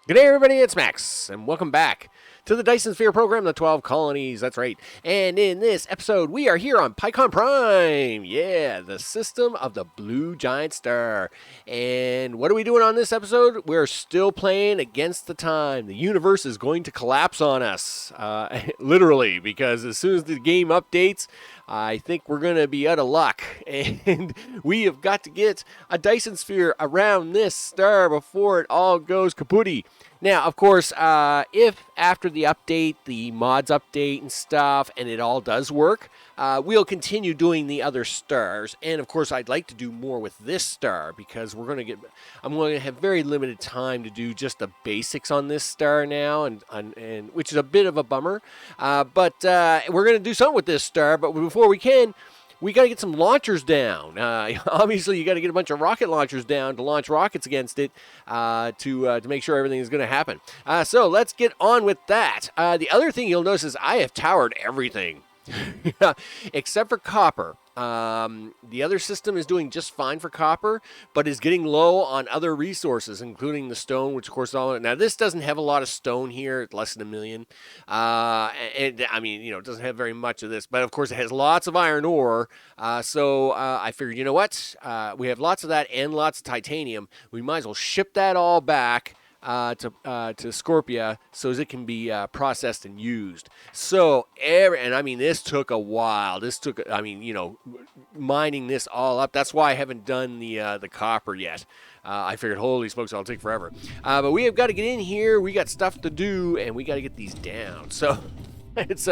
Good day, everybody. It's Max, and welcome back to the Dyson Sphere Program, the 12 Colonies. That's right. And in this episode, we are here on PyCon Prime. Yeah, the system of the blue giant star. And what are we doing on this episode? We're still playing against the time. The universe is going to collapse on us, literally, because as soon as the game updates, I think we're going to be out of luck, and we have got to get a Dyson Sphere around this star before it all goes kapooty. Now, of course, if after the update, the mods update and stuff, and it all does work, we'll continue doing the other stars. And of course, I'd like to do more with this star because I'm going to have very limited time to do just the basics on this star now, and which is a bit of a bummer. But we're going to do something with this star. But before we can, we got to get some launchers down. Obviously, you got to get a bunch of rocket launchers down to launch rockets against it to make sure everything is going to happen. So let's get on with that. The other thing you'll notice is I have towered everything. Except for copper. The other system is doing just fine for copper, but is getting low on other resources, including the stone, which of course now this doesn't have a lot of stone here, it's less than 1 million. And I mean, it doesn't have very much of this, but of course it has lots of iron ore. So I figured, you know what? We have lots of that and lots of titanium. We might as well ship that all back to Scorpia so as it can be processed and used. So, and I mean, this took a while. Mining this all up. That's why I haven't done the copper yet. I figured, holy smokes, it'll take forever. But we have got to get in here. We got stuff to do, and we got to get these down. So, it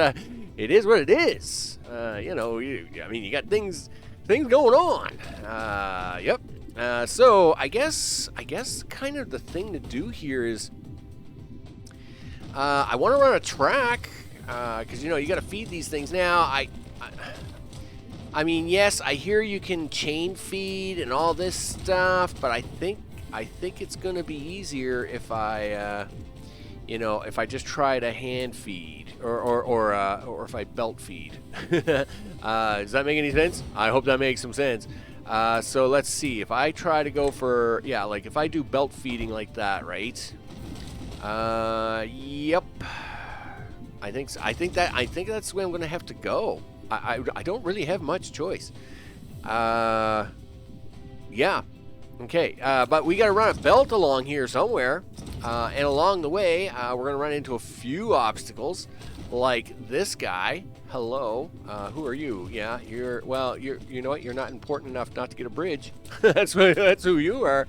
is what it is. You got things going on. Yep. So I guess kind of the thing to do here is I want to run a track because you got to feed these things. Now I mean, yes, I hear you can chain feed and all this stuff, but I think it's going to be easier if I if I just try to hand feed or if I belt feed. Does that make any sense? I hope that makes some sense. So let's see. If I try to go for like if I do belt feeding like that, right? Yep. I think that's the way I'm gonna have to go. I don't really have much choice. Yeah. Okay. But we gotta run a belt along here somewhere, and along the way, we're gonna run into a few obstacles, like this guy. Hello, who are you? Yeah, you know what? You're not important enough not to get a bridge. That's who you are.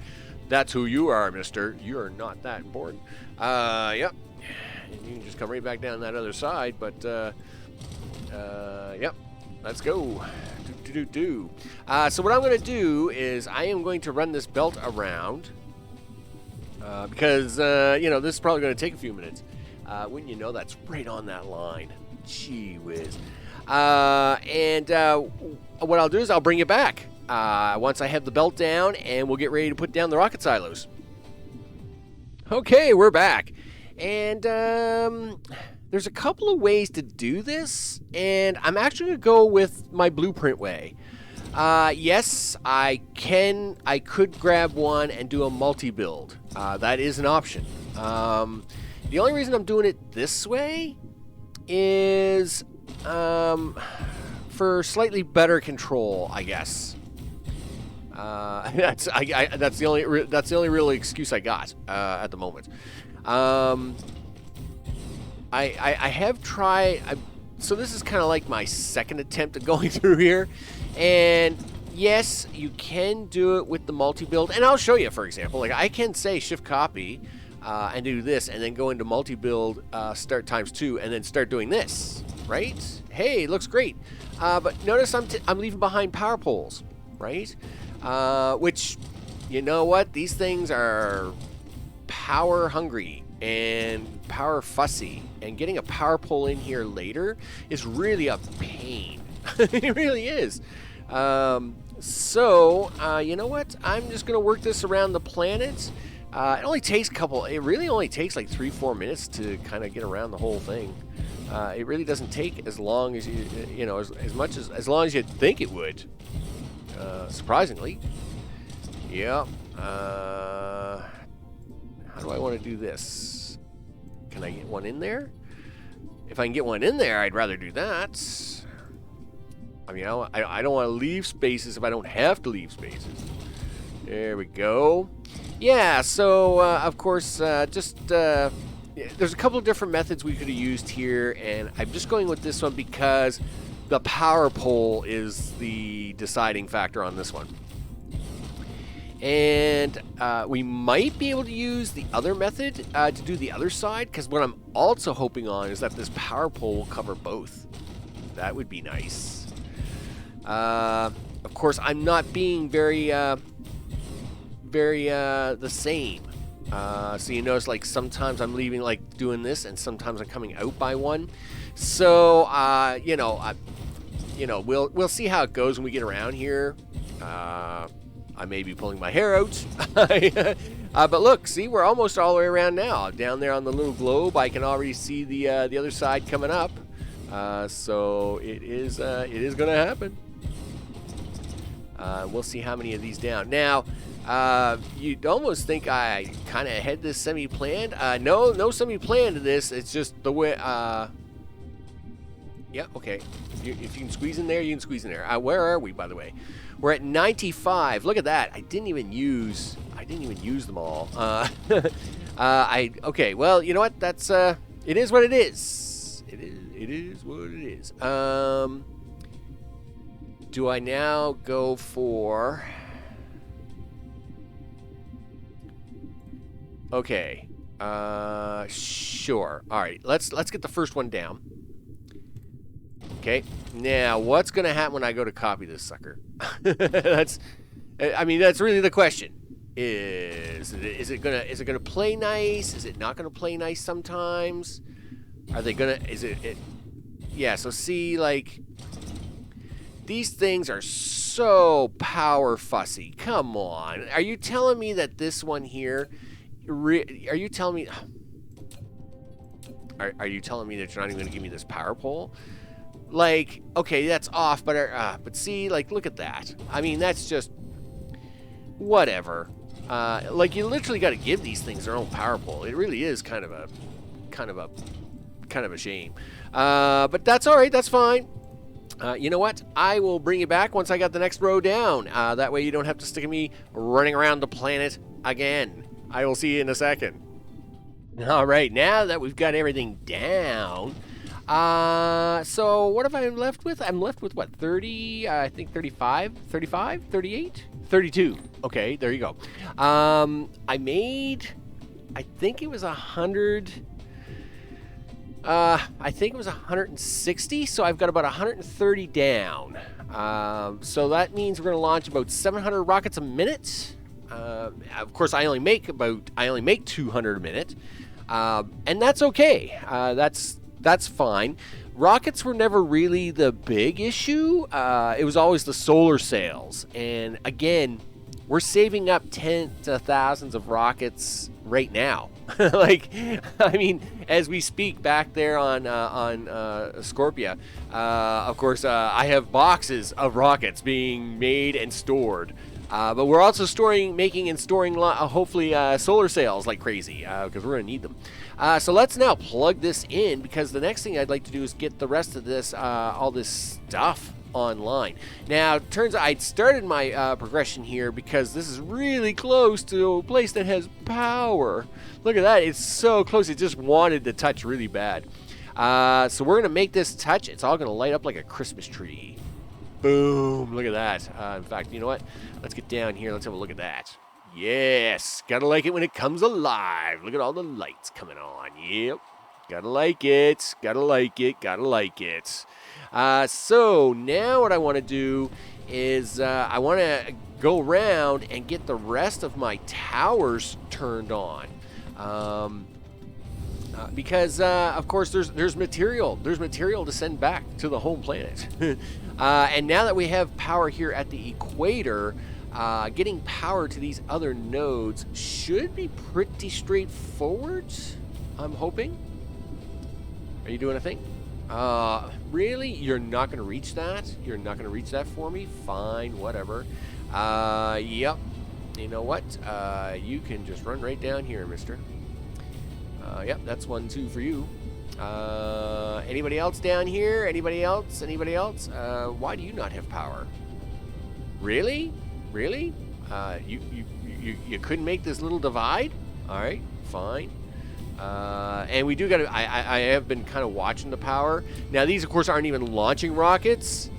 That's who you are, mister. You're not that important. Yep. And you can just come right back down that other side, but, yep. Let's go. So what I'm going to do is I am going to run this belt around, because, this is probably going to take a few minutes. Wouldn't you know, that's right on that line. Gee whiz. And what I'll do is I'll bring you back once I have the belt down, and we'll get ready to put down the rocket silos. Okay, we're back. And there's a couple of ways to do this, and I'm actually going to go with my blueprint way. Yes, I could grab one and do a multi-build. That is an option. The only reason I'm doing it this way is for slightly better control, I guess. That's the only real excuse I got at the moment. I have tried. So this is kind of like my second attempt at going through here, and yes, you can do it with the multi-build, and I'll show you. For example, like I can say shift copy. And do this, and then go into multi-build, start ×2, and then start doing this, right? Hey, looks great. But notice I'm leaving behind power poles, right? Which, you know what? These things are power hungry and power fussy, and getting a power pole in here later is really a pain. It really is. So, you know what? I'm just going to work this around the planet. It really only takes like 3-4 minutes to kind of get around the whole thing. It really doesn't take as long as as long as you'd think it would. Surprisingly. Yeah. How do I want to do this. Can I get one in there? If I can get one in there, I'd rather do that. I mean, I don't want to leave spaces if I don't have to leave spaces. There we go. Yeah, so, of course, there's a couple of different methods we could have used here, and I'm just going with this one because the power pole is the deciding factor on this one. And we might be able to use the other method to do the other side, because what I'm also hoping on is that this power pole will cover both. That would be nice. Of course, I'm not being very the same. So you notice, like, sometimes I'm leaving, like, doing this, and sometimes I'm coming out by one. So, we'll see how it goes when we get around here. I may be pulling my hair out. But look, see, we're almost all the way around now. Down there on the little globe, I can already see the other side coming up. So it is going to happen. We'll see how many of these down. Now, you'd almost think I kind of had this semi-planned. No semi-planned to this. It's just the way... yeah, okay. If you can squeeze in there, you can squeeze in there. Where are we, by the way? We're at 95. Look at that. I didn't even use them all. Okay, well, you know what? That's it is what it is. It is what it is. Do I now go for... Okay. Sure. All right. Let's get the first one down. Okay. Now, what's going to happen when I go to copy this sucker? That's really the question. Is it gonna play nice? Is it not gonna play nice sometimes? Are they gonna? Yeah. So see, like, these things are so power fussy. Come on. Are you telling me that this one here? Are you telling me? Are you telling me that you're not even gonna give me this power pole? Like, okay, that's off, but see, like, look at that. I mean, that's just whatever. Like, you literally got to give these things their own power pole. It really is kind of a shame. But that's all right. That's fine. You know what? I will bring you back once I got the next row down. That way you don't have to stick me running around the planet again. I will see you in a second. All right, now that we've got everything down. So what have I left with? I'm left with what, 30, I think 35, 35, 38, 32. Okay, there you go. I made, I think it was 100, I think it was 160, so I've got about 130 down. So that means we're going to launch about 700 rockets a minute. Of course, I only make 200 a minute. And that's okay. That's fine. Rockets were never really the big issue. It was always the solar sails. And again, we're saving up tens of thousands of rockets right now. Like, I mean, as we speak back there on Scorpia, of course, I have boxes of rockets being made and stored. But we're also making and storing, hopefully, solar sails like crazy, because we're going to need them. So let's now plug this in, because the next thing I'd like to do is get the rest of this, all this stuff online. Now, it turns out I'd started my progression here because this is really close to a place that has power. Look at that. It's so close. It just wanted to touch really bad. So we're going to make this touch. It's all going to light up like a Christmas tree. Boom. Look at that. In fact, you know what? Let's get down here. Let's have a look at that. Yes. Gotta like it when it comes alive. Look at all the lights coming on. Yep. Gotta like it. Gotta like it. Gotta like it. So now what I want to do is I want to go around and get the rest of my towers turned on. Because, of course, there's material. There's material to send back to the home planet. And now that we have power here at the equator, getting power to these other nodes should be pretty straightforward, I'm hoping. Are you doing a thing? Really? You're not going to reach that? You're not going to reach that for me? Fine, whatever. Yep. You know what? You can just run right down here, mister. Yep, that's 1, 2 for you. Anybody else down here? Anybody else? Anybody else? Why do you not have power? Really? Really? You couldn't make this little divide? All right, fine. And we do got to. I have been kind of watching the power. Now these, of course, aren't even launching rockets,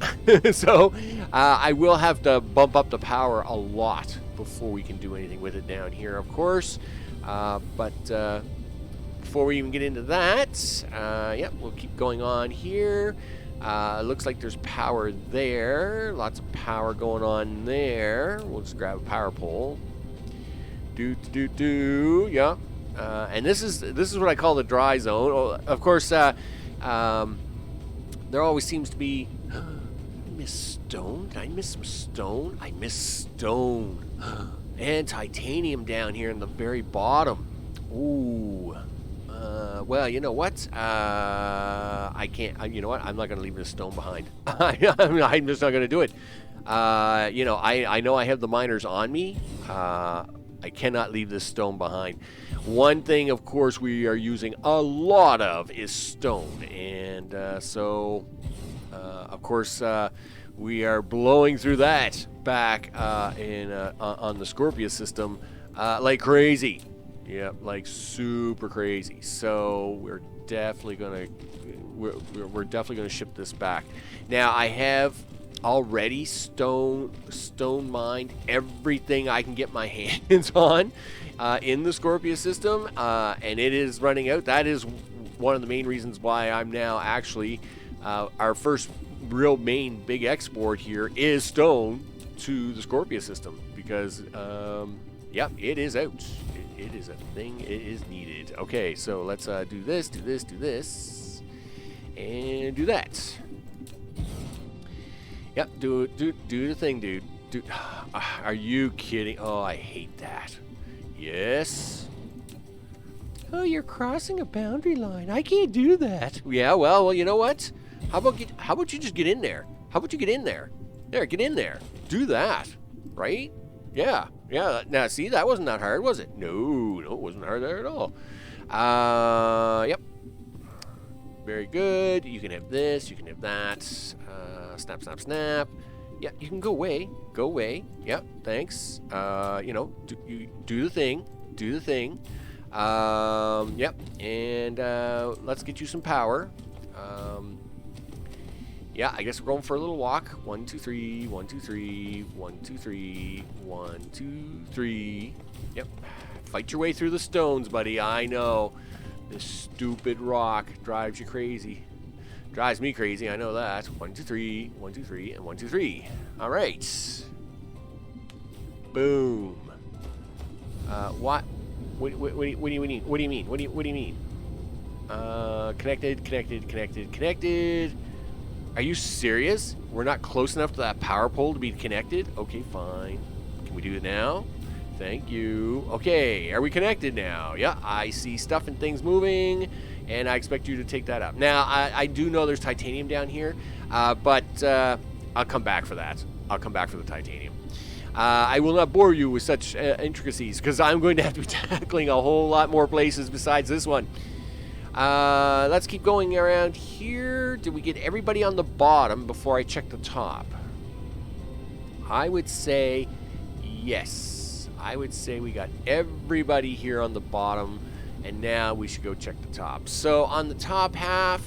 so I will have to bump up the power a lot before we can do anything with it down here, of course. But before we even get into that, yep, we'll keep going on here. It looks like there's power there. Lots of power going on there. We'll just grab a power pole. Yeah. And this is what I call the dry zone. Of course, there always seems to be. I miss stone. Did I miss some stone? I miss stone. And titanium down here in the very bottom. Ooh. Well, you know what? I can't. You know what? I'm not going to leave this stone behind. I'm just not going to do it. You know, I know I have the miners on me. I cannot leave this stone behind. One thing, of course, we are using a lot of is stone, and so, of course, we are blowing through that back on the Scorpio system like crazy. Yep, like super crazy. So we're definitely gonna ship this back. Now I have already stone mined everything I can get my hands on in the Scorpio system, and it is running out. That is one of the main reasons why I'm now actually our first real main big export here is stone to the Scorpio system, because yeah, it is out. It is a thing. It is needed. Okay, so let's do this, and do that. Yep, do the thing, dude. Are you kidding? Oh, I hate that. Yes. Oh, you're crossing a boundary line. I can't do that. Yeah, well, you know what? How about you just get in there? How about you get in there? There, get in there. Do that, right? Yeah. Now, see, that wasn't that hard, was it? No, it wasn't hard there at all. Yep. Very good. You can have this. You can have that. Snap. Yeah, you can go away. Go away. Yep, thanks. You know, do the thing. Yep, and let's get you some power. Yeah, I guess we're going for a little walk. 1, 2, 3, 1, 2, 3, 1, 2, 3, 1, 2, 3. Yep. Fight your way through the stones, buddy. I know. This stupid rock drives you crazy. Drives me crazy, I know that. 1, 2, 3, 1, 2, 3, and 1, 2, 3. All right. Boom. What? What do you mean? What do you mean? Connected. Are you serious? We're not close enough to that power pole to be connected? Okay, fine. Can we do it now? Thank you. Okay, are we connected now? Yeah, I see stuff and things moving, and I expect you to take that up. Now, I do know there's titanium down here, but I'll come back for that. I'll come back for the titanium. I will not bore you with such intricacies, because I'm going to have to be tackling a whole lot more places besides this one. Let's keep going around here. Did we get everybody on the bottom before I check the top? I would say yes. I would say we got everybody here on the bottom, and now we should go check the top. So on the top half,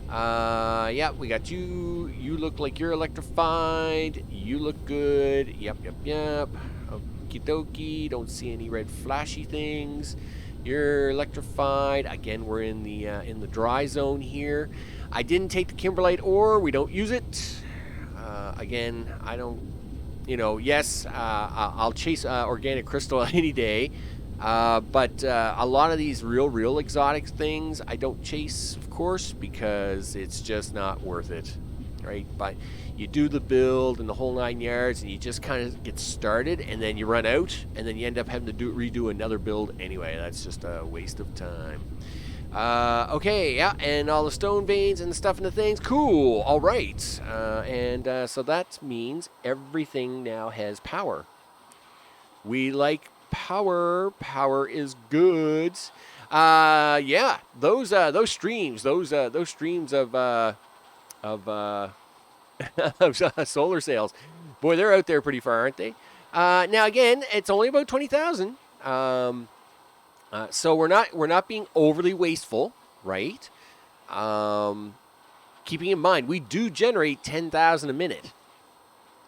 yeah, we got you. You look like you're electrified. You look good. Yep. Okie dokie. Don't see any red flashy things. You're electrified. Again, we're in the dry zone here. I didn't take the kimberlite ore. We don't use it. Again, I don't. You know, yes, I'll chase organic crystal any day. But a lot of these real exotic things I don't chase, of course, because it's just not worth it, right? But you do the build and the whole 9 yards, and you just kind of get started, and then you run out, and then you end up having to redo another build anyway. That's just a waste of time. Okay, yeah, and all the stone veins and the stuff and the things, cool, all right. So that means everything now has power. We like power. Power is good. Yeah, those streams, those streams of of solar sails, boy, they're out there pretty far, aren't they? Now again, it's only about 20,000. So we're not being overly wasteful, right? Keeping in mind we do generate 10,000 a minute,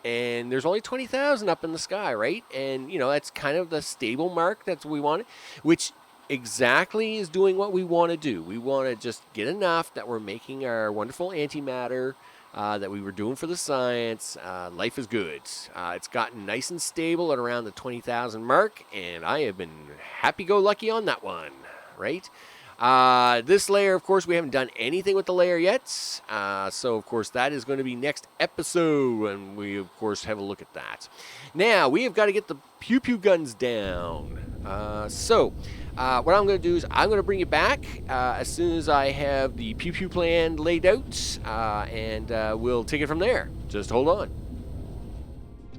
and there's only 20,000 up in the sky, right? And that's kind of the stable mark. That's what we want, which exactly is doing what we want to do. We want to just get enough that we're making our wonderful antimatter that we were doing for the science. Life is good. It's gotten nice and stable at around the 20,000 mark, and I have been happy-go-lucky on that one, right? This layer, of course, we haven't done anything with the layer yet. So, of course, that is going to be next episode, and we, of course, have a look at that. Now, we have got to get the pew-pew guns down. What I'm going to do is I'm going to bring you back as soon as I have the pew-pew plan laid out, and we'll take it from there. Just hold on.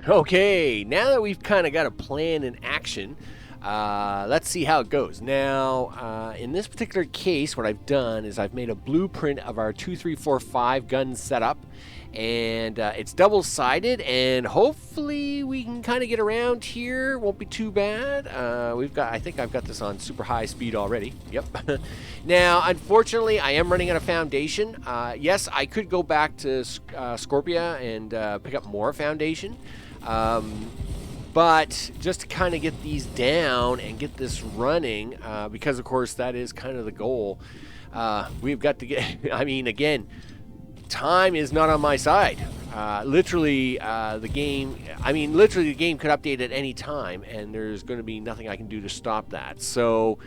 Okay, now that we've kind of got a plan in action, let's see how it goes. Now, in this particular case, what I've done is I've made a blueprint of our 2, 3, 4, 5 gun setup, and it's double-sided, and hopefully we can kind of get around here. Won't be too bad. I think I've got this on super high speed already. Yep. Now, unfortunately, I am running out of foundation. Yes, I could go back to Scorpia and pick up more foundation. But just to kind of get these down and get this running, because, of course, that is kind of the goal, we've got to get, again, time is not on my side. Literally, the game could update at any time, and there's going to be nothing I can do to stop that. So,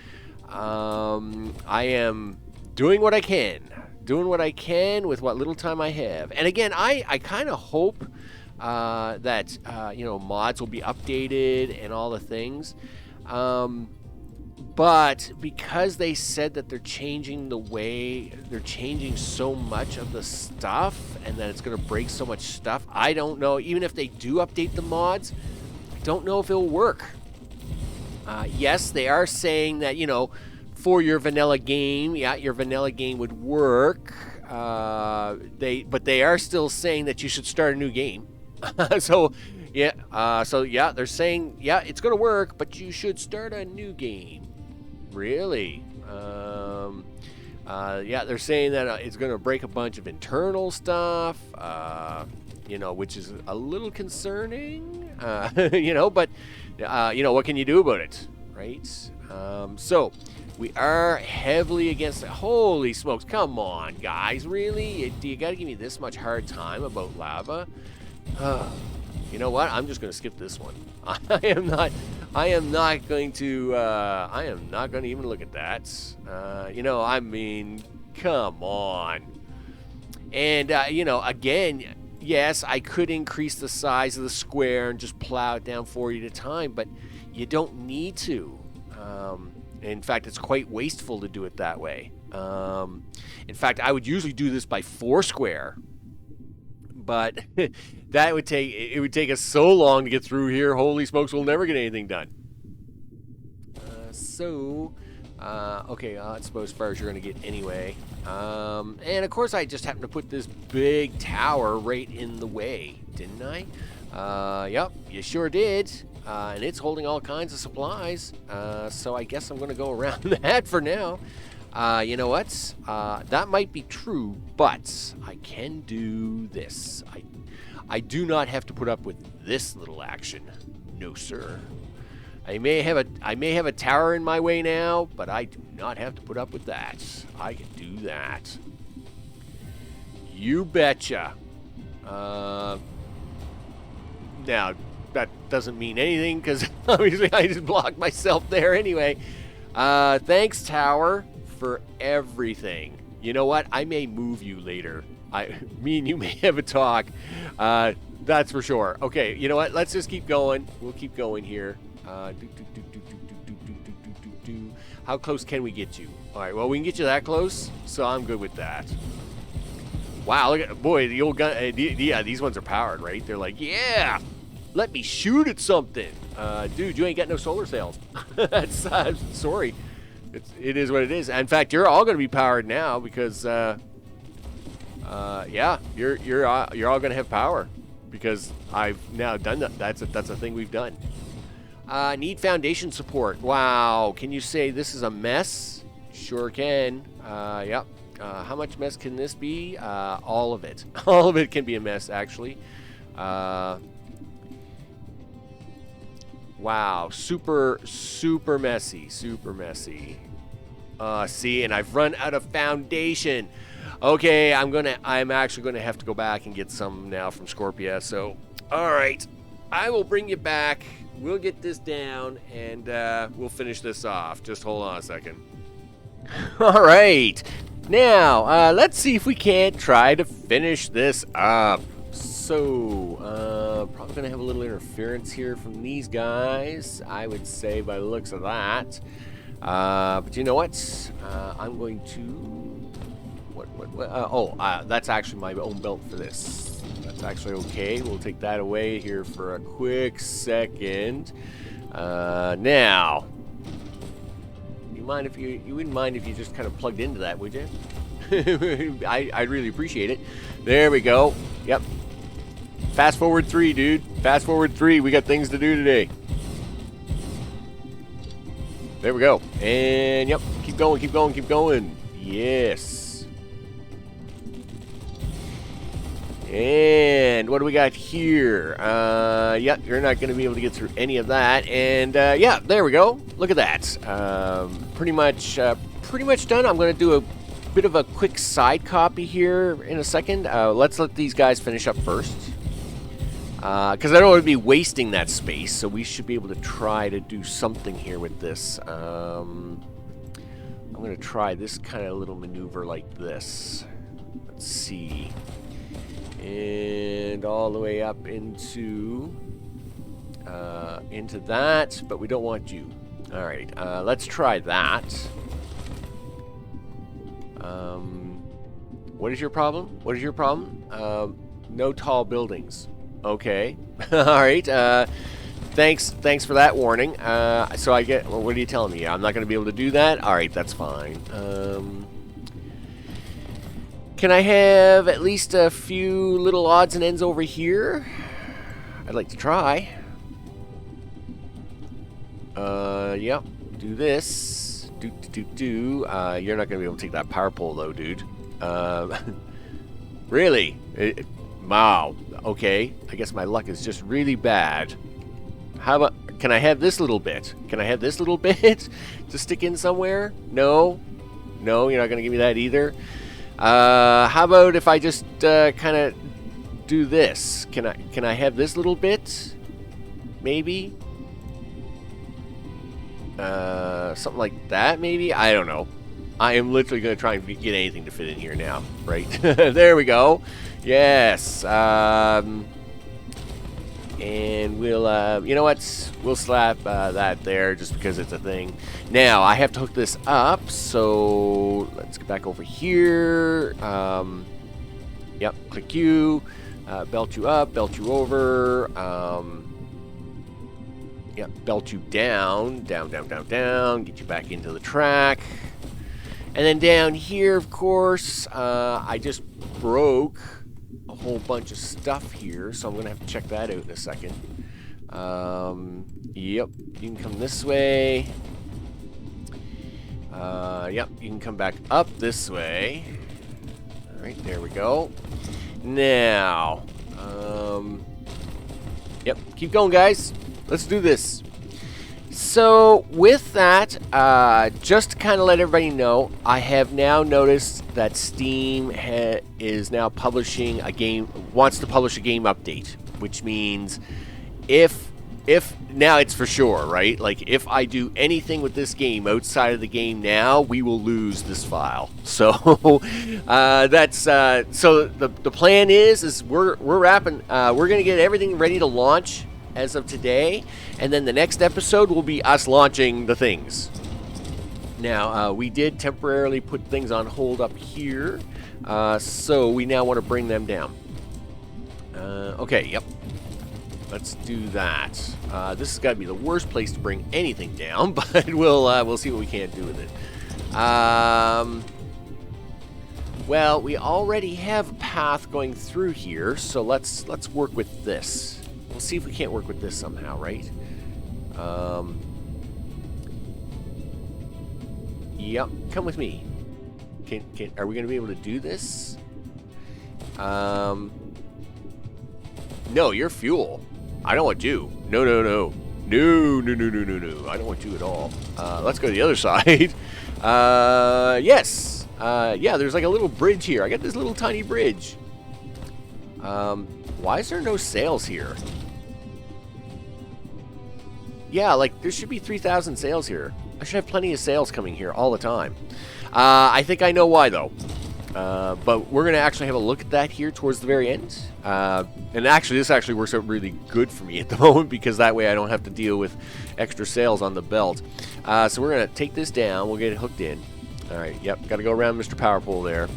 I am doing what I can with what little time I have. And again, I kind of hope that mods will be updated and all the things, but because they said that they're changing so much of the stuff and that it's going to break so much stuff, I don't know. Even if they do update the mods, I don't know if it'll work. Yes, they are saying that for your vanilla game, your vanilla game would work. But they are still saying that you should start a new game. They're saying, it's going to work, but you should start a new game. Really? They're saying that it's going to break a bunch of internal stuff, which is a little concerning, but, what can you do about it, right? So we are heavily against it. Holy smokes, come on, guys, really? Do you got to give me this much hard time about lava? You know what? I'm just going to skip this one. I am not going to even look at that. Come on. And, again, yes, I could increase the size of the square and just plow it down for you at a time, but you don't need to. In fact, it's quite wasteful to do it that way. In fact, I would usually do this by 4 square. But it would take us so long to get through here. Holy smokes, we'll never get anything done. Okay, that's about as far as you're going to get anyway. And of course, I just happened to put this big tower right in the way, didn't I? Yep, you sure did. And it's holding all kinds of supplies. So I guess I'm going to go around that for now. You know what? That might be true, but I can do this. I do not have to put up with this little action. No, sir. I may have a tower in my way now, but I do not have to put up with that. I can do that. You betcha. Now, that doesn't mean anything because obviously I just blocked myself there anyway. Thanks, tower, for everything. You know what? I may move you later. Me and you may have a talk. That's for sure. Okay, you know what? Let's just keep going. We'll keep going here. How close can we get you? All right, well, we can get you that close, so I'm good with that. Wow, look at, boy, the old gun. Yeah, these ones are powered, right? They're like, yeah, let me shoot at something. Dude, you ain't got no solar sails. That's, sorry. It is what it is. In fact, you're all going to be powered now because, yeah, you're all going to have power because I've now done that. That's a thing we've done. Need foundation support. Wow. Can you say this is a mess? Sure can. Yep. How much mess can this be? All of it. All of it can be a mess, actually. Wow. Super messy. Super messy. See, and I've run out of foundation. Okay, I'm actually gonna have to go back and get some now from Scorpia. So, all right, I will bring you back. We'll get this down and we'll finish this off. Just hold on a second. All right, now let's see if we can't try to finish this up. So, probably gonna have a little interference here from these guys, I would say, by the looks of that. But you know what? I'm going to. That's actually my own belt for this. That's actually okay. We'll take that away here for a quick second. Now, you wouldn't mind if you just kind of plugged into that, would you? I'd really appreciate it. There we go. Yep. Fast forward 3, dude. Fast forward 3. We got things to do today. There we go. And, yep, keep going, keep going, keep going. Yes. And what do we got here? Yeah, you're not going to be able to get through any of that. And, yeah, there we go. Look at that. Pretty much done. I'm going to do a bit of a quick side copy here in a second. Let's let these guys finish up first. Because I don't want to be wasting that space, so we should be able to try to do something here with this. I'm going to try this kind of little maneuver like this. Let's see. And all the way up into that, but we don't want you. All right, let's try that. What is your problem? What is your problem? No tall buildings. Okay. All right. Thanks for that warning. So I get. Well, what are you telling me? I'm not going to be able to do that. All right, that's fine. Can I have at least a few little odds and ends over here? I'd like to try. Yep. Do this. Do. You're not going to be able to take that power pole though, dude. Really? Wow. Okay. I guess my luck is just really bad. How about... Can I have this little bit? Can I have this little bit to stick in somewhere? No. No, you're not going to give me that either. How about if I just kind of do this? Can I have this little bit? Maybe? Something like that, maybe? I don't know. I am literally going to try and get anything to fit in here now. Right? There we go. Yes. And we'll, you know what? We'll slap that there just because it's a thing. Now, I have to hook this up, so let's get back over here. Yep, click you. Belt you up, belt you over. Yep, belt you down. Down, get you back into the track. And then down here, of course, I just broke a whole bunch of stuff here, so I'm going to have to check that out in a second. Yep, you can come this way. Yep, you can come back up this way. Alright, there we go. Now, yep, keep going, guys. Let's do this. So, with that, just to kind of let everybody know, I have now noticed that Steam is now publishing a game, wants to publish a game update, which means if now it's for sure, right? Like, if I do anything with this game outside of the game now, we will lose this file. So, that's, so the plan is we're wrapping, we're going to get everything ready to launch as of today, and then the next episode will be us launching the things. Now, we did temporarily put things on hold up here, so we now want to bring them down. Okay, yep. let's do that. This has got to be the worst place to bring anything down, but we'll see what we can do with it. Well, we already have a path going through here, so let's work with this. We'll see if we can't work with this somehow, right? Yep, come with me. Are we going to be able to do this? No, you're fuel. I don't want you. No. No. I don't want you at all. Let's go to the other side. Yes. Yeah, there's like a little bridge here. I got this little tiny bridge. Why is there no sails here? Yeah, like there should be 3,000 sails here. I should have plenty of sails coming here all the time. I think I know why though. But we're going to actually have a look at that here towards the very end. And actually, this actually works out really good for me at the moment because that way I don't have to deal with extra sails on the belt. So we're going to take this down. We'll get it hooked in. All right, yep, got to go around Mr. Powerpole there.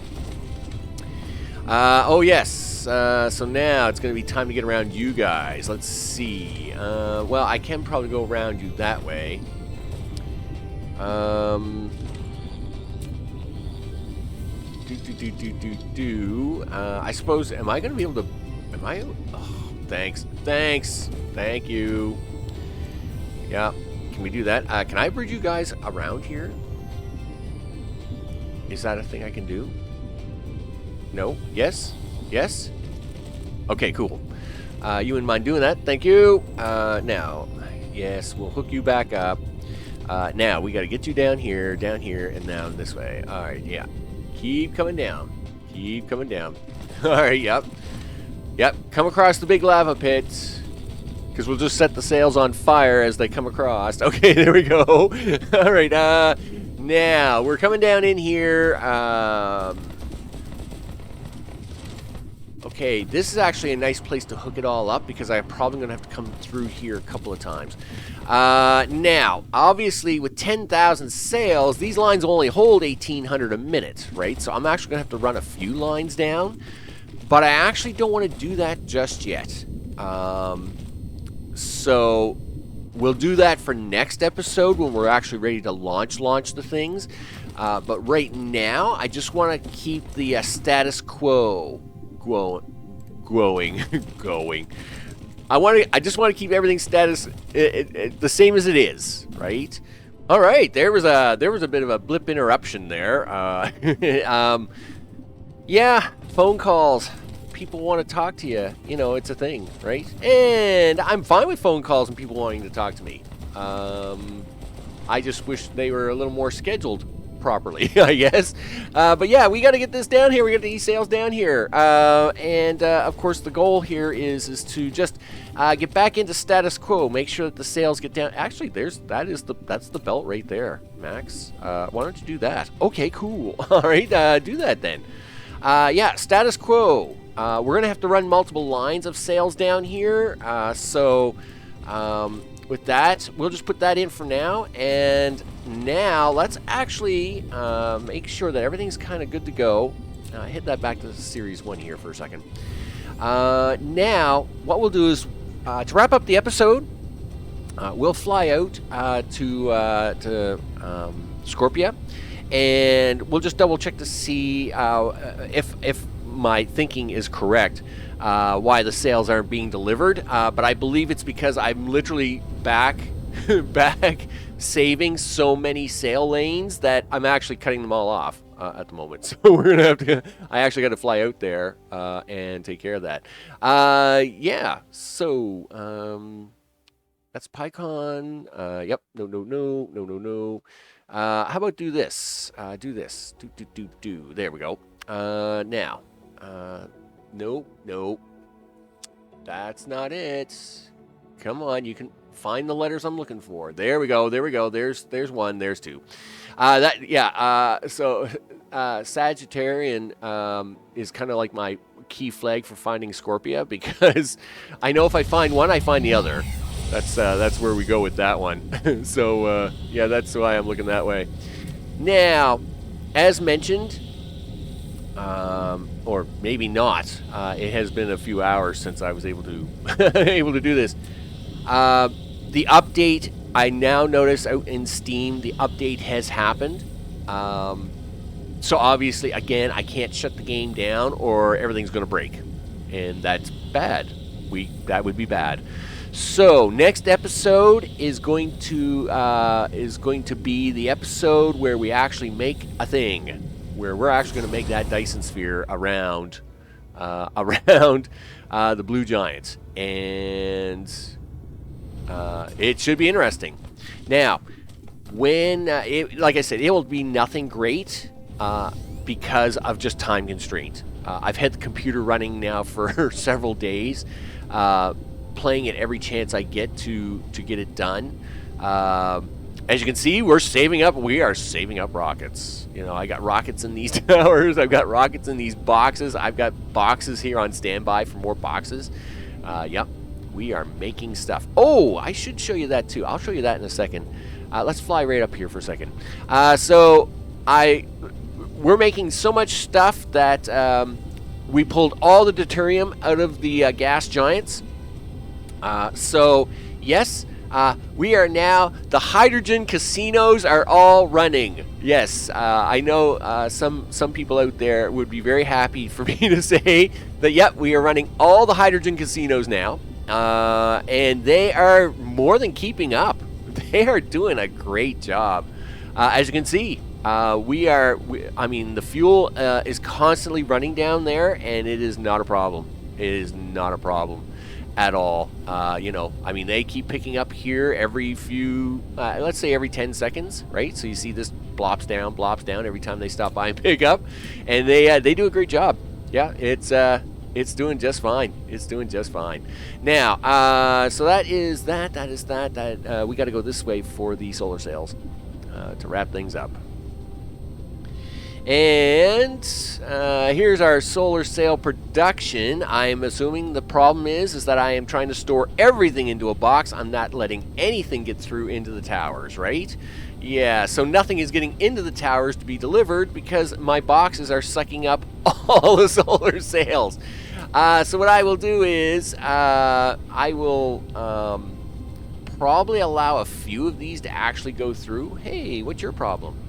Oh, yes. So now it's going to be time to get around you guys. Let's see. Well, I can probably go around you that way. I suppose, am I going to be able to, oh, thanks, thank you. Yeah, can we do that? Can I bridge you guys around here? Is that a thing I can do? No? Yes? Yes? Okay, cool. You wouldn't mind doing that? Thank you. Now, yes, we'll hook you back up. Now, we got to get you down here, and down this way. All right, yeah. Keep coming down. Keep coming down. All right, yep. Yep, come across the big lava pit. Because we'll just set the sails on fire as they come across. Okay, there we go. All right, now, we're coming down in here. Okay, this is actually a nice place to hook it all up because I'm probably going to have to come through here a couple of times. Now, obviously, with 10,000 sails, these lines only hold 1,800 a minute, right? So I'm actually going to have to run a few lines down, but I actually don't want to do that just yet. So we'll do that for next episode when we're actually ready to launch the things. But right now, I just want to keep the status quo going. I just want to keep everything status the same as it is, right? All right, there was a bit of a blip interruption there. Yeah, phone calls. People want to talk to you. You know, it's a thing, right? And I'm fine with phone calls and people wanting to talk to me. I just wish they were a little more scheduled properly, I guess. But yeah, we got to get this down here. We got these sails down here. And of course, the goal here is to just get back into status quo. Make sure that the sails get down. Actually, that's the belt right there, Max. Why don't you do that? Okay, cool. All right, do that then. Yeah, status quo. We're gonna have to run multiple lines of sails down here. With that, we'll just put that in for now. And now let's actually make sure that everything's kind of good to go. Hit that back to Series 1 here for a second. Now, what we'll do is, to wrap up the episode, we'll fly out to Scorpia, and we'll just double check to see if my thinking is correct. Why the sails aren't being delivered, but I believe it's because I'm literally back saving so many sail lanes that I'm actually cutting them all off at the moment. So we're gonna have to. I actually got to fly out there and take care of that. Yeah. So that's PyCon. Yep. No. How about do this? Do this. Do. There we go. Now. Nope. That's not it. Come on, you can find the letters I'm looking for. There we go. There's one. There's two. So Sagittarian is kind of like my key flag for finding Scorpia because I know if I find one, I find the other. That's where we go with that one. So yeah, that's why I'm looking that way. Now, as mentioned. or maybe not. It has been a few hours since I was able to able to do this. The update, I now notice out in Steam, the update has happened. So obviously, again, I can't shut the game down or everything's going to break, and that's bad. That would be bad. So next episode is going to be the episode where we actually make a thing, where we're actually going to make that Dyson Sphere around the Blue Giants, and it should be interesting. Now, when like I said, it will be nothing great because of just time constraint. I've had the computer running now for several days, playing it every chance I get to get it done. As you can see, we are saving up rockets. You know, I got rockets in these towers. I've got rockets in these boxes. I've got boxes here on standby for more boxes. Yep, we are making stuff. Oh, I should show you that too. I'll show you that in a second. Let's fly right up here for a second. We're making so much stuff that we pulled all the deuterium out of the gas giants. So yes, we are now, the hydrogen casinos are all running. Yes, I know some people out there would be very happy for me to say that, yep, we are running all the hydrogen casinos now. And they are more than keeping up. They are doing a great job. As you can see, the fuel is constantly running down there, and it is not a problem. It is not a problem at all. They keep picking up here every few, let's say every 10 seconds, right? So you see this blops down every time they stop by and pick up, and they do a great job. Yeah, it's doing just fine. It's doing just fine. Now, so that is that. We got to go this way for the solar sails to wrap things up. And here's our solar sail production. I'm assuming the problem is that I am trying to store everything into a box. I'm not letting anything get through into the towers, right? Yeah, so nothing is getting into the towers to be delivered because my boxes are sucking up all the solar sails. So what I will do is I will probably allow a few of these to actually go through. Hey, what's your problem?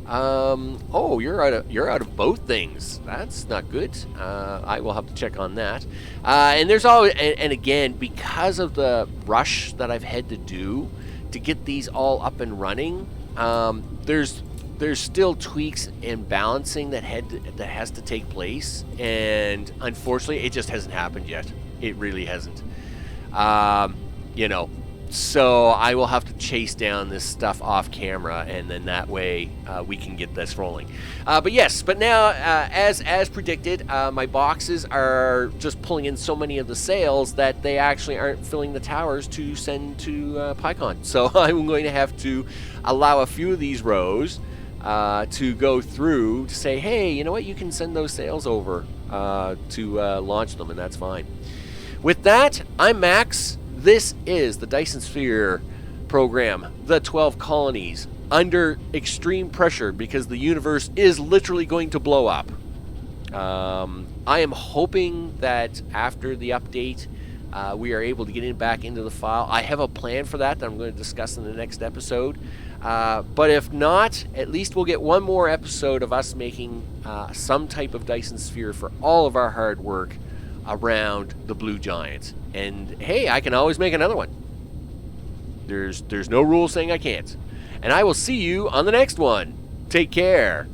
Oh, you're out of both things. That's not good. I will have to check on that. And there's always, and again, because of the rush that I've had to do to get these all up and running, there's still tweaks and balancing that has to take place, and unfortunately, it just hasn't happened yet. It really hasn't. So I will have to chase down this stuff off camera, and then that way we can get this rolling. But now, as predicted, my boxes are just pulling in so many of the sails that they actually aren't filling the towers to send to PyCon. So I'm going to have to allow a few of these rows to go through to say, hey, you know what, you can send those sails over to launch them, and that's fine. With that, I'm Max. This is the Dyson Sphere Program, the 12 colonies, under extreme pressure because the universe is literally going to blow up. I am hoping that after the update, we are able to get back into the file. I have a plan for that I'm going to discuss in the next episode. But if not, at least we'll get one more episode of us making some type of Dyson Sphere for all of our hard work around the Blue Giants. And hey, I can always make another one. There's no rule saying I can't. And I will see you on the next one. Take care.